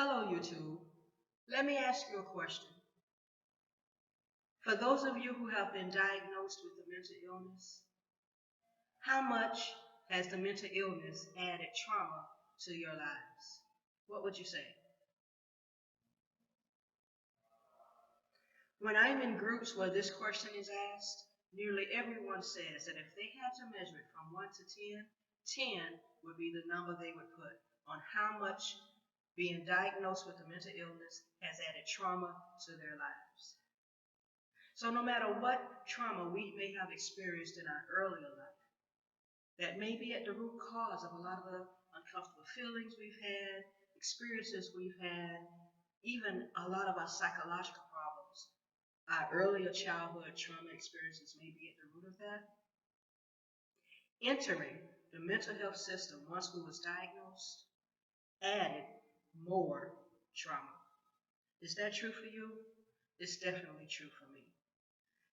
Hello, YouTube. Let me ask you a question. For those of you who have been diagnosed with a mental illness, how much has the mental illness added trauma to your lives? What would you say? When I'm in groups where this question is asked, nearly everyone says that if they had to measure it from 1 to 10, 10 would be the number they would put on how much being diagnosed with a mental illness has added trauma to their lives. So no matter what trauma we may have experienced in our earlier life, that may be at the root cause of a lot of the uncomfortable feelings we've had, experiences we've had, even a lot of our psychological problems, our earlier childhood trauma experiences may be at the root of that. Entering the mental health system once we was diagnosed added more trauma. Is that true for you? It's definitely true for me.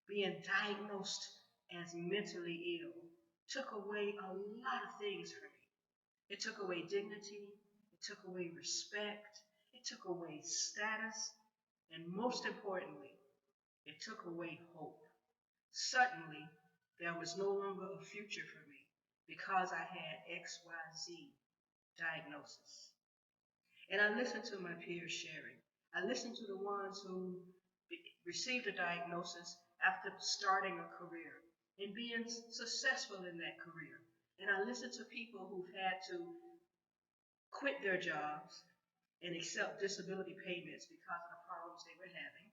Being diagnosed as mentally ill took away a lot of things for me. It took away dignity, it took away respect, it took away status, and most importantly, it took away hope. Suddenly, there was no longer a future for me because I had XYZ diagnosis. And I listened to my peers sharing. I listened to the ones who received a diagnosis after starting a career and being successful in that career. And I listened to people who've had to quit their jobs and accept disability payments because of the problems they were having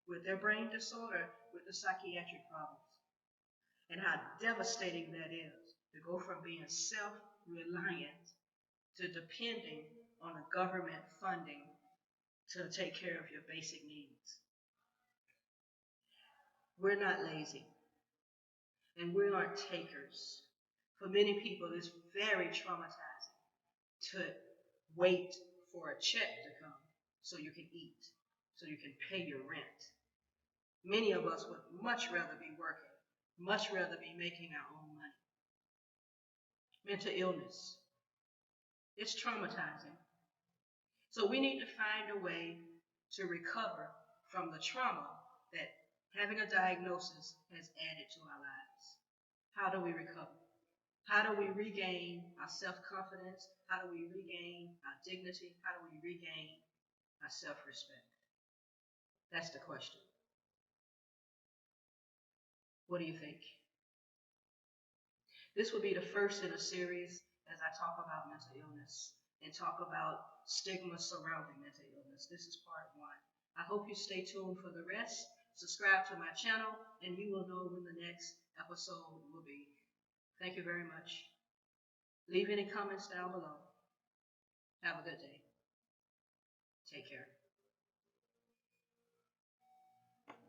with their brain disorder, with the psychiatric problems, and how devastating that is to go from being self-reliant to depending on a government funding to take care of your basic needs. We're not lazy, and we aren't takers. For many people, it's very traumatizing to wait for a check to come so you can eat, so you can pay your rent. Many of us would much rather be working, much rather be making our own money. Mental illness, it's traumatizing. So we need to find a way to recover from the trauma that having a diagnosis has added to our lives. How do we recover? How do we regain our self-confidence? How do we regain our dignity? How do we regain our self-respect? That's the question. What do you think? This will be the first in a series as I talk about mental illness and talk about stigma surrounding mental illness. This is part 1. I hope you stay tuned for the rest. Subscribe to my channel and you will know when the next episode will be. Thank you very much. Leave any comments down below. Have a good day. Take care.